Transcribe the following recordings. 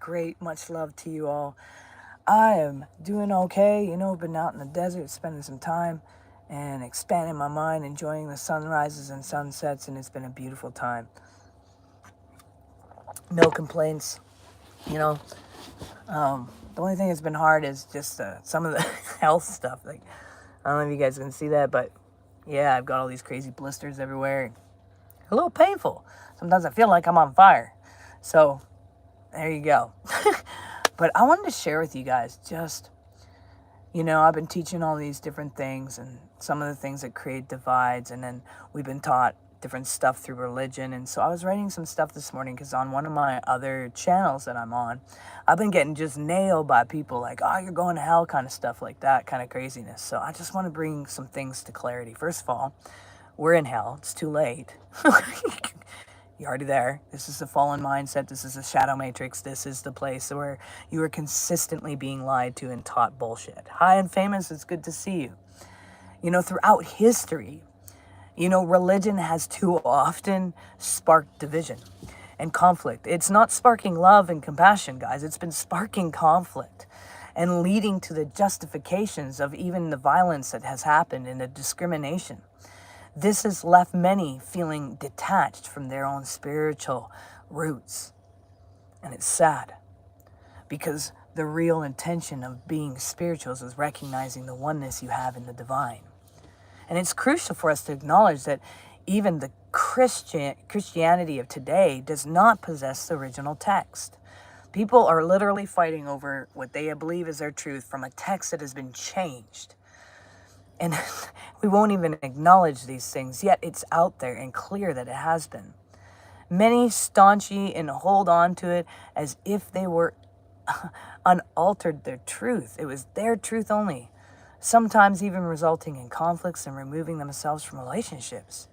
great. Much love to you all. I am doing okay. Been out in the desert, spending some time and expanding my mind, enjoying the sunrises and sunsets, and it's been a beautiful time. No complaints. You know, the only thing that's been hard is just some of the health stuff. Like, I don't know if you guys can see that, but yeah, I've got all these crazy blisters everywhere. A little painful. Sometimes I feel like I'm on fire. So, there you go. But I wanted to share with you guys just, I've been teaching all these different things and some of the things that create divides, and then we've been taught different stuff through religion. And so I was writing some stuff this morning because on one of my other channels that I'm on, I've been getting just nailed by people like, oh, you're going to hell, kind of stuff like that, kind of craziness. So I just want to bring some things to clarity. First of all, we're in hell. It's too late. You're already there. This is the fallen mindset. This is the shadow matrix. This is the place where you are consistently being lied to and taught bullshit. Hi and famous, it's good to see you. Throughout history, religion has too often sparked division and conflict. It's not sparking love and compassion, guys. It's been sparking conflict and leading to the justifications of even the violence that has happened and the discrimination. This has left many feeling detached from their own spiritual roots. And it's sad because the real intention of being spirituals is recognizing the oneness you have in the divine. And it's crucial for us to acknowledge that even the Christianity of today does not possess the original text. People are literally fighting over what they believe is their truth from a text that has been changed. And we won't even acknowledge these things, yet it's out there and clear that it has been. Many staunchy and hold on to it as if they were unaltered their truth. It was their truth only, sometimes even resulting in conflicts and removing themselves from relationships.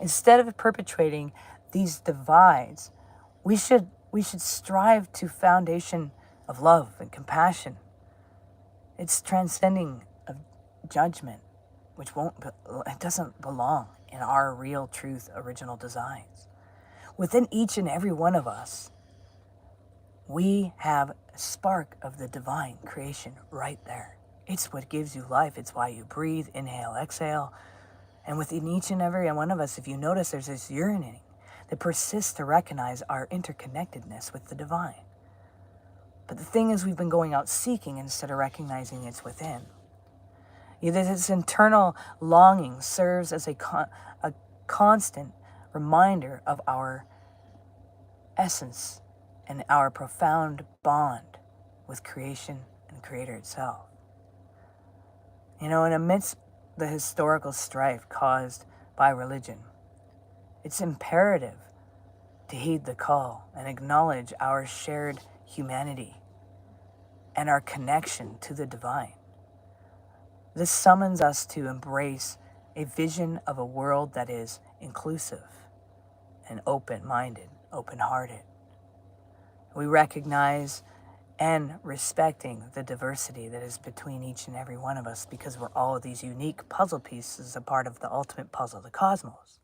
Instead of perpetuating these divides, we should strive to foundation of love and compassion. It's transcending judgment, which it doesn't belong in our real truth original designs. Within each and every one of us, we have a spark of the divine creation right there. It's what gives you life. It's why you breathe, inhale, exhale. And within each and every one of us, if you notice, there's this yearning that persists to recognize our interconnectedness with the divine. But the thing is, we've been going out seeking instead of recognizing it's within. This internal longing serves as a constant reminder of our essence and our profound bond with creation and Creator itself. And amidst the historical strife caused by religion, it's imperative to heed the call and acknowledge our shared humanity and our connection to the divine. This summons us to embrace a vision of a world that is inclusive and open-minded, open-hearted. We recognize and respecting the diversity that is between each and every one of us because we're all of these unique puzzle pieces, a part of the ultimate puzzle, the cosmos.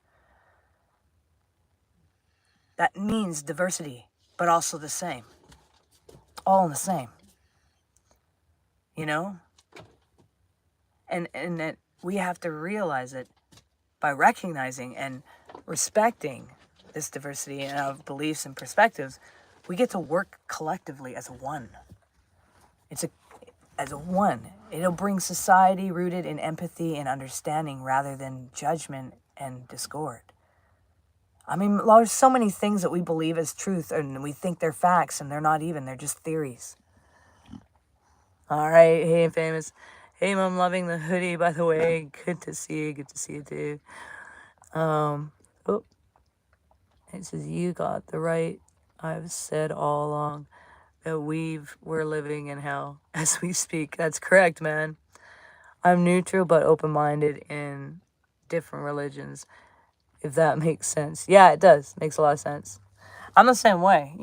That means diversity, but also the same. All the same. And that we have to realize it by recognizing and respecting this diversity of beliefs and perspectives. We get to work collectively as one. As a one. It'll bring society rooted in empathy and understanding rather than judgment and discord. I mean, there's so many things that we believe as truth and we think they're facts, and they're not even, they're just theories. All right, hey, famous. Hey, Mom, loving the hoodie, by the way. Good to see you. Good to see you, too. It says, you got the right. I've said all along that we're living in hell as we speak. That's correct, man. I'm neutral but open-minded in different religions, if that makes sense. Yeah, it does. Makes a lot of sense. I'm the same way,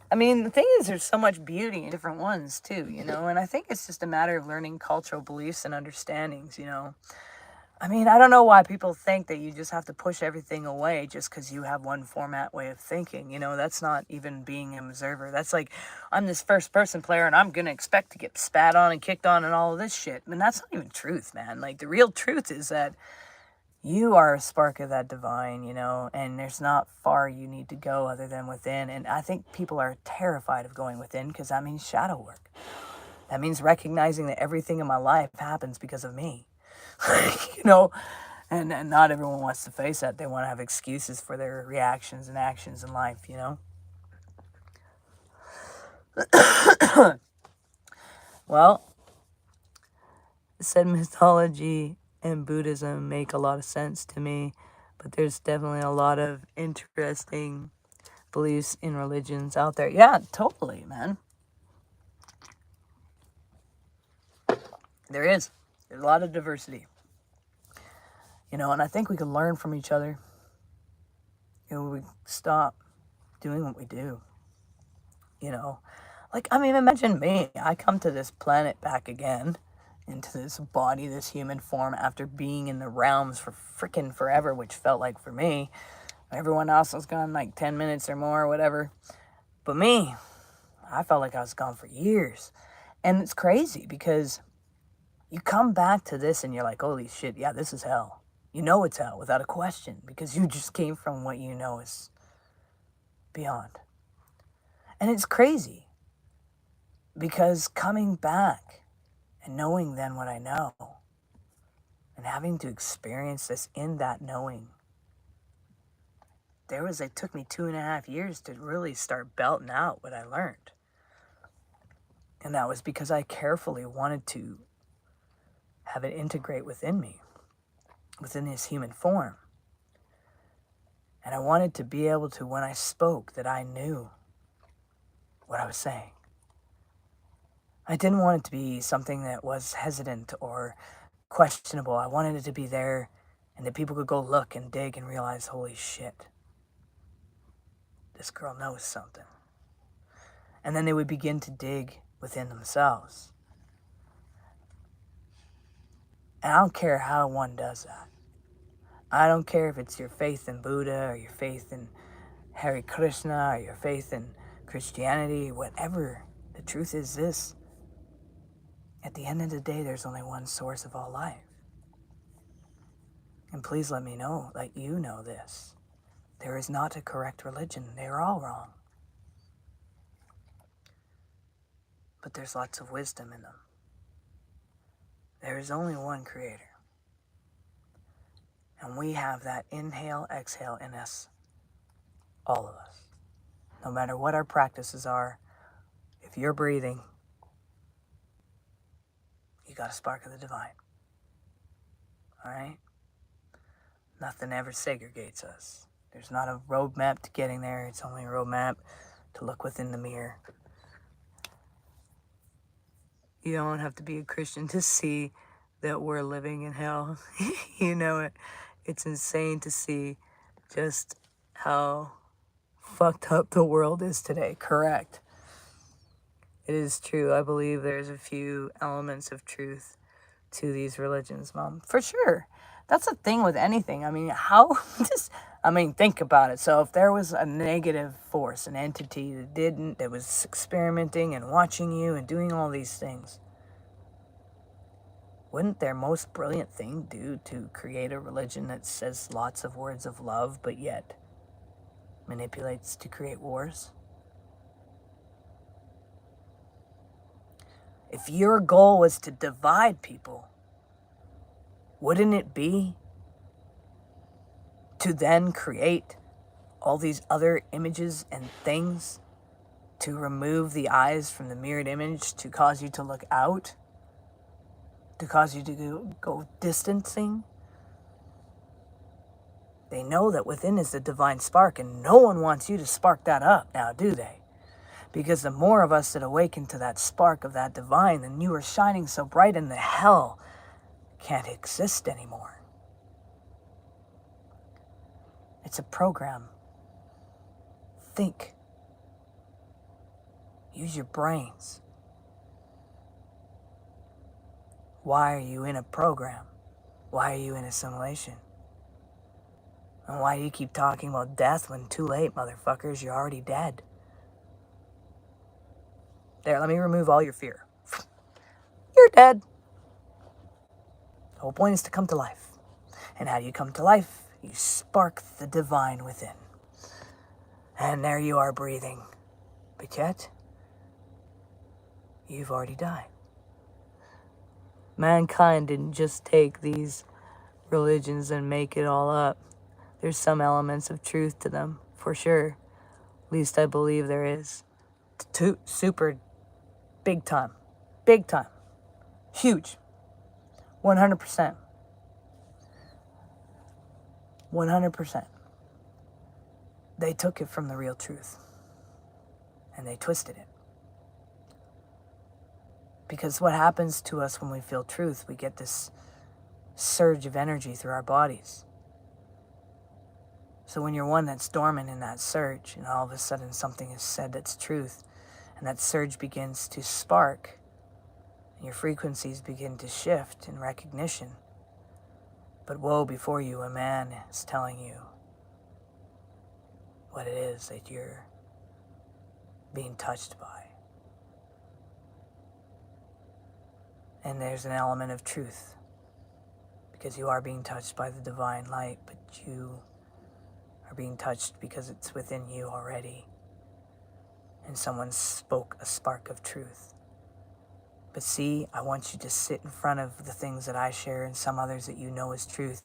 the thing is, there's so much beauty in different ones, too, and I think it's just a matter of learning cultural beliefs and understandings, I mean, I don't know why people think that you just have to push everything away just because you have one format way of thinking. You know, that's not even being an observer. That's like, I'm this first person player and I'm going to expect to get spat on and kicked on and all of this shit. I mean, that's not even truth, man. Like, the real truth is that you are a spark of that divine, you know, and there's not far you need to go other than within. And I think people are terrified of going within because that means shadow work. That means recognizing that everything in my life happens because of me. You know, and not everyone wants to face that. They want to have excuses for their reactions and actions in life, you know. Well, said mythology and Buddhism make a lot of sense to me, but there's definitely a lot of interesting beliefs in religions out there. Yeah, totally, man. There is. There's a lot of diversity. You know, and I think we can learn from each other. You know, we stop doing what we do. You know, like, I mean, imagine me. I come to this planet back again, into this body, this human form, after being in the realms for freaking forever, which felt like for me. Everyone else was gone like 10 minutes or more, or whatever. But me, I felt like I was gone for years. And it's crazy because you come back to this and you're like, holy shit, yeah, this is hell. You know it's hell without a question because you just came from what you know is beyond. And it's crazy because coming back and knowing then what I know and having to experience this in that knowing, it took me 2.5 years to really start belting out what I learned. And that was because I carefully wanted to have it integrate within me, within this human form. And I wanted to be able to, when I spoke, that I knew what I was saying. I didn't want it to be something that was hesitant or questionable. I wanted it to be there and that people could go look and dig and realize, holy shit, this girl knows something. And then they would begin to dig within themselves. And I don't care how one does that. I don't care if it's your faith in Buddha or your faith in Hare Krishna or your faith in Christianity, whatever. The truth is this. At the end of the day, there's only one source of all life. And please let me know that you know this. There is not a correct religion. They are all wrong. But there's lots of wisdom in them. There is only one creator. And we have that inhale, exhale in us. All of us. No matter what our practices are, if you're breathing, you got a spark of the divine. Alright? Nothing ever segregates us. There's not a roadmap to getting there. It's only a roadmap to look within the mirror. You don't have to be a Christian to see that we're living in hell. You know it. It's insane to see just how fucked up the world is today. Correct. It is true. I believe there's a few elements of truth to these religions, Mom. For sure. That's the thing with anything. I mean, think about it. So if there was a negative force, an entity that was experimenting and watching you and doing all these things, wouldn't their most brilliant thing do to create a religion that says lots of words of love, but yet manipulates to create wars? If your goal was to divide people, wouldn't it be to then create all these other images and things to remove the eyes from the mirrored image to cause you to look out? To cause you to go distancing? They know that within is the divine spark, and no one wants you to spark that up now, do they? Because the more of us that awaken to that spark of that divine, then you are shining so bright and the hell can't exist anymore. It's a program. Think. Use your brains. Why are you in a program? Why are you in assimilation? And why do you keep talking about death when too late, motherfuckers? You're already dead. There, let me remove all your fear. You're dead. The whole point is to come to life. And how do you come to life? You spark the divine within. And there you are breathing. But yet, you've already died. Mankind didn't just take these religions and make it all up. There's some elements of truth to them, for sure. At least I believe there is. Super big time. Big time. Huge. 100%. 100%. They took it from the real truth. And they twisted it. Because what happens to us when we feel truth, we get this surge of energy through our bodies. So when you're one that's dormant in that surge, and all of a sudden something is said that's truth, and that surge begins to spark, and your frequencies begin to shift in recognition. But woe before you, a man is telling you what it is that you're being touched by. And there's an element of truth, because you are being touched by the divine light, but you are being touched because it's within you already. And someone spoke a spark of truth. But see, I want you to sit in front of the things that I share and some others that you know is truth,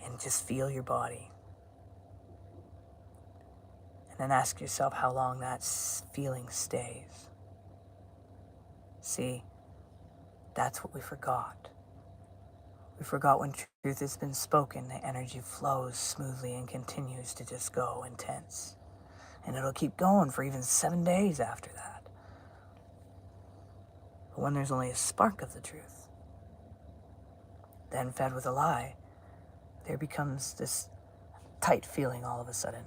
and just feel your body. And then ask yourself how long that feeling stays. See, that's what we forgot. We forgot when truth has been spoken, the energy flows smoothly and continues to just go intense. And it'll keep going for even 7 days after that. But when there's only a spark of the truth, then fed with a lie, there becomes this tight feeling all of a sudden.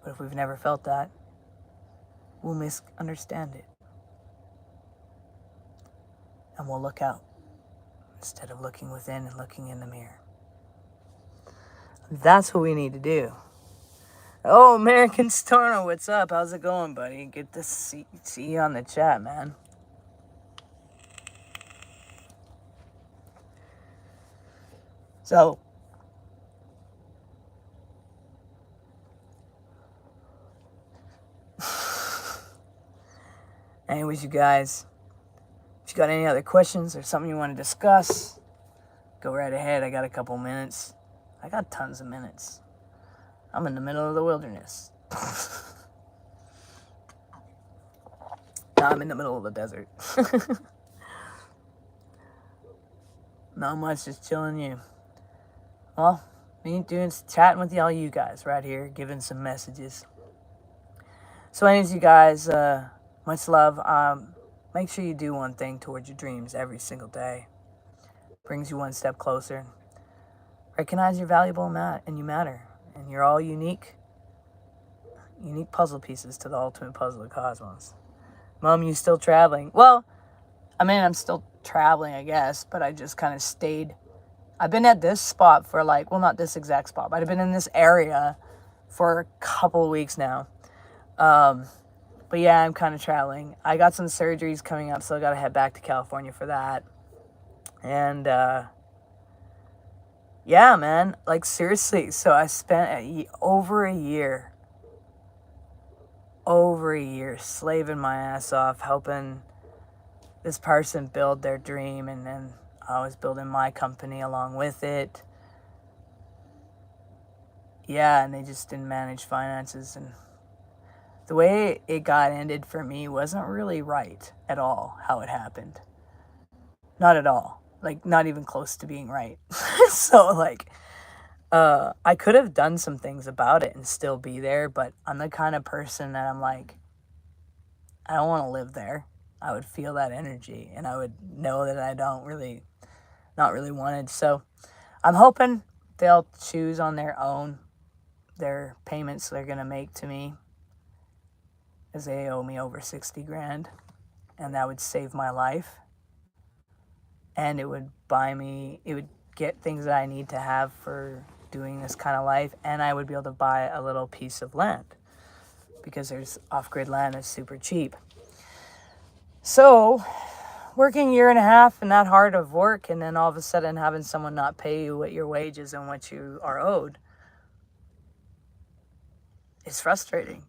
But if we've never felt that, we'll misunderstand it. And we'll look out instead of looking within and looking in the mirror. That's what we need to do. Oh, American Storno, what's up? How's it going, buddy? Good to see you on the chat, man. So, anyways, you guys, if you got any other questions or something you want to discuss, go right ahead. I got a couple minutes. I got tons of minutes. I'm in the middle of the wilderness. No, I'm in the middle of the desert. Not much, just chilling you. Well, me doing chatting with all you guys right here, giving some messages. So anyways, you guys, much love. Make sure you do one thing towards your dreams every single day. Brings you one step closer. Recognize you're valuable and you matter. And you're all unique puzzle pieces to the ultimate puzzle of cosmos. Mom, you still traveling? Well, I mean, I'm still traveling, I guess, but I just kind of stayed. I've been at this spot for not this exact spot, but I've been in this area for a couple of weeks now. But yeah, I'm kind of traveling. I got some surgeries coming up, so I got to head back to California for that. And, yeah, man, seriously. So I spent over a year slaving my ass off, helping this person build their dream, and then I was building my company along with it. Yeah, and they just didn't manage finances, and the way it got ended for me wasn't really right at all, how it happened. Not at all. Not even close to being right. So, I could have done some things about it and still be there, but I'm the kind of person that I'm I don't want to live there. I would feel that energy, and I would know that I not really wanted. So I'm hoping they'll choose on their own their payments they're going to make to me, as they owe me over 60 grand, and that would save my life. and it would get things that I need to have for doing this kind of life, and I would be able to buy a little piece of land because there's off-grid land that's super cheap. So working a year and a half and that hard of work, and then all of a sudden having someone not pay you what your wages and what you are owed, it's frustrating.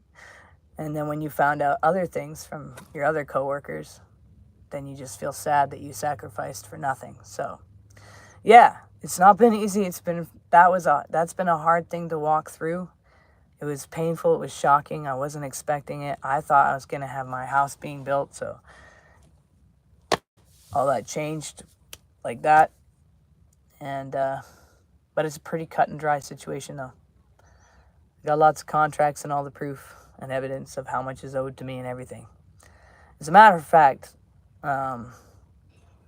And then when you found out other things from your other coworkers, then you just feel sad that you sacrificed for nothing. So yeah, it's not been easy. That's been a hard thing to walk through. It was painful. It was shocking. I wasn't expecting it. I thought I was going to have my house being built, so all that changed like that. And but it's a pretty cut and dry situation though. I got lots of contracts and all the proof and evidence of how much is owed to me and everything. As a matter of fact,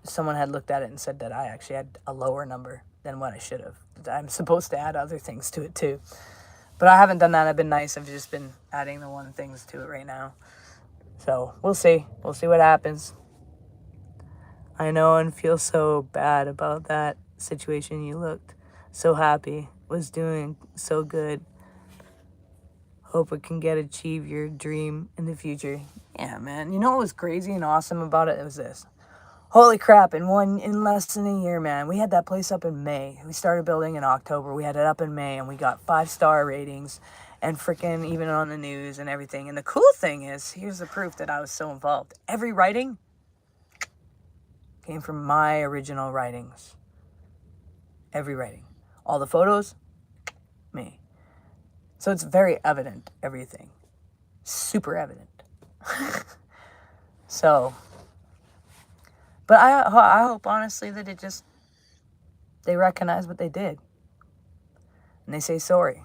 someone had looked at it and said that I actually had a lower number than what I should have. I'm supposed to add other things to it too. But I haven't done that. I've been nice. I've just been adding the one things to it right now. So we'll see. We'll see what happens. I know and feel so bad about that situation. You looked so happy. Was doing so good. Hope it can achieve your dream in the future. Yeah, man. You know what was crazy and awesome about it? It was this. Holy crap, in less than a year, man. We had that place up in May. We started building in October. We had it up in May, and we got 5-star ratings and freaking even on the news and everything. And the cool thing is, here's the proof that I was so involved. Every writing came from my original writings. Every writing. All the photos, me. So it's very evident, everything. Super evident. So, but I hope honestly that they recognize what they did. And they say sorry.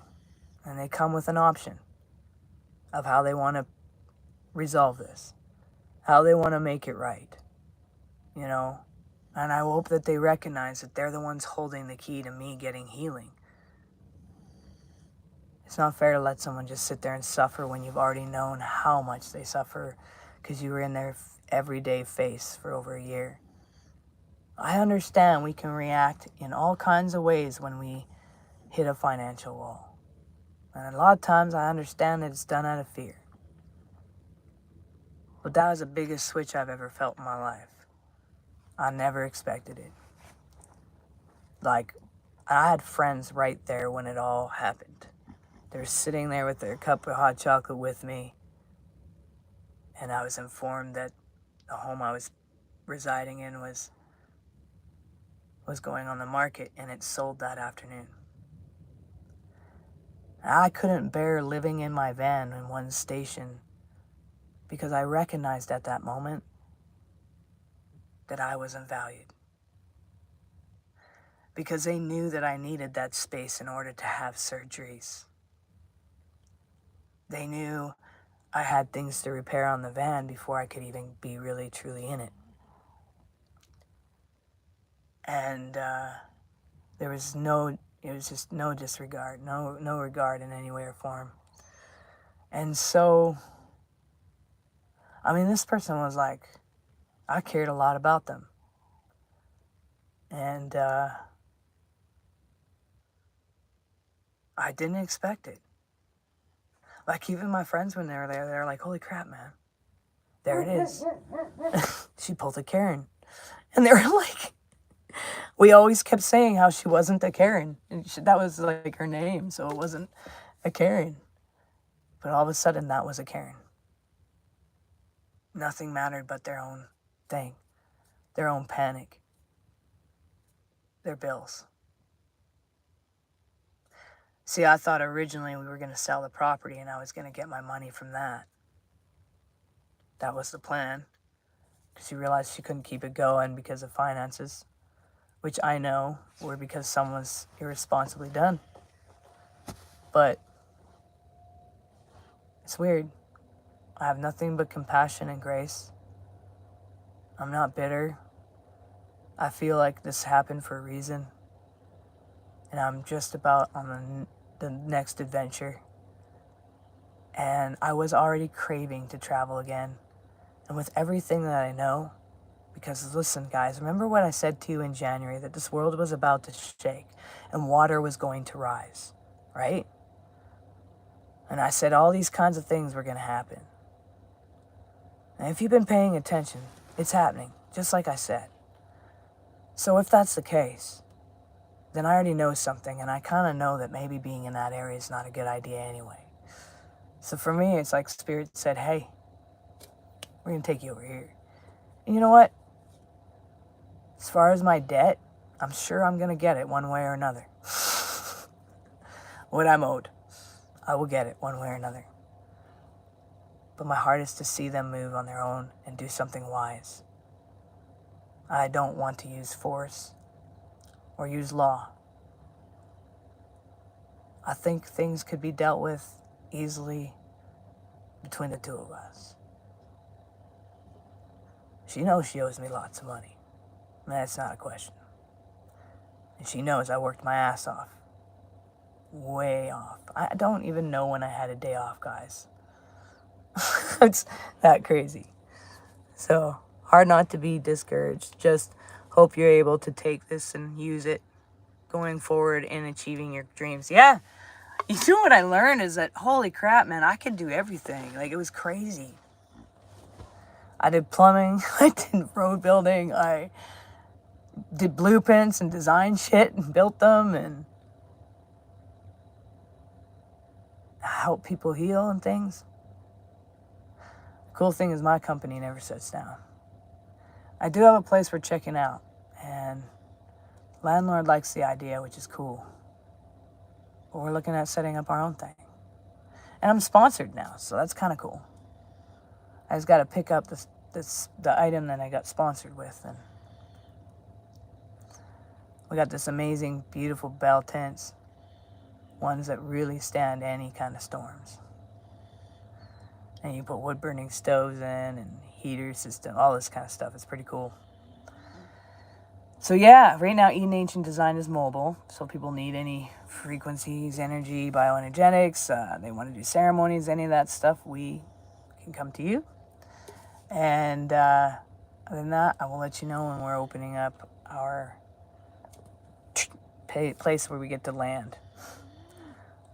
And they come with an option of how they want to resolve this. How they want to make it right. You know? And I hope that they recognize that they're the ones holding the key to me getting healing. It's not fair to let someone just sit there and suffer when you've already known how much they suffer because you were in their everyday face for over a year. I understand we can react in all kinds of ways when we hit a financial wall. And a lot of times I understand that it's done out of fear. But that was the biggest switch I've ever felt in my life. I never expected it. Like, I had friends right there when it all happened. They're sitting there with their cup of hot chocolate with me. And I was informed that the home I was residing in was going on the market, and it sold that afternoon. I couldn't bear living in my van in one station because I recognized at that moment that I wasn't valued. Because they knew that I needed that space in order to have surgeries. They knew I had things to repair on the van before I could even be really, truly in it. And there was just no disregard, no regard in any way or form. And so, I mean, this person was like, I cared a lot about them. And I didn't expect it. Like, even my friends, when they were there, they were like, holy crap, man. There it is. She pulled a Karen. And they were like, we always kept saying how she wasn't a Karen. And that was like her name, so it wasn't a Karen. But all of a sudden, that was a Karen. Nothing mattered but their own thing, their own panic, their bills. See, I thought originally we were going to sell the property and I was going to get my money from that. That was the plan. She realized she couldn't keep it going because of finances, which I know were because someone's irresponsibly done. But it's weird. I have nothing but compassion and grace. I'm not bitter. I feel like this happened for a reason. And I'm just about on the next adventure. And I was already craving to travel again. And with everything that I know, Because listen, guys, remember what I said to you in January, that this world was about to shake and water was going to rise, right? And I said all these kinds of things were going to happen. And if you've been paying attention, it's happening, just like I said. So if that's the case, then I already know something, and I kind of know that maybe being in that area is not a good idea anyway. So for me, it's like Spirit said, hey, we're going to take you over here. And you know what? As far as my debt, I'm sure I'm going to get it one way or another. What I'm owed, I will get it one way or another. But my heart is to see them move on their own and do something wise. I don't want to use force or use law. I think things could be dealt with easily between the two of us. She knows she owes me lots of money. That's not a question. And she knows I worked my ass off. Way off. I don't even know when I had a day off, guys. It's that crazy. So, hard not to be discouraged. Just hope you're able to take this and use it going forward in achieving your dreams. Yeah. You know what I learned is that, holy crap, man, I could do everything. Like, it was crazy. I did plumbing. I did road building. I did blueprints and designed shit and built them and helped people heal and things. The cool thing is my company never shuts down. I do have a place we're checking out, and landlord likes the idea, which is cool. But we're looking at setting up our own thing. And I'm sponsored now, so that's kind of cool. I just got to pick up the item that I got sponsored with, and we got this amazing, beautiful bell tents, ones that really stand any kind of storms. And you put wood burning stoves in and heater system, all this kind of stuff. It's pretty cool. So yeah, right now Eden Ancient Design is mobile, so people need any frequencies, energy, bioenergetics, they want to do ceremonies, any of that stuff, we can come to you. And other than that, I will let you know when we're opening up our place where we get to land.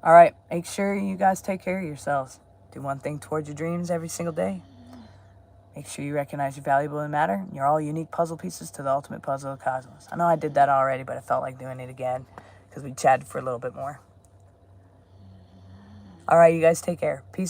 All right, make sure you guys take care of yourselves. Do one thing towards your dreams every single day. Make sure you recognize you're valuable and matter. You're all unique puzzle pieces to the ultimate puzzle of cosmos. I know I did that already, but I felt like doing it again because we chatted for a little bit more. All right, you guys take care. Peace out.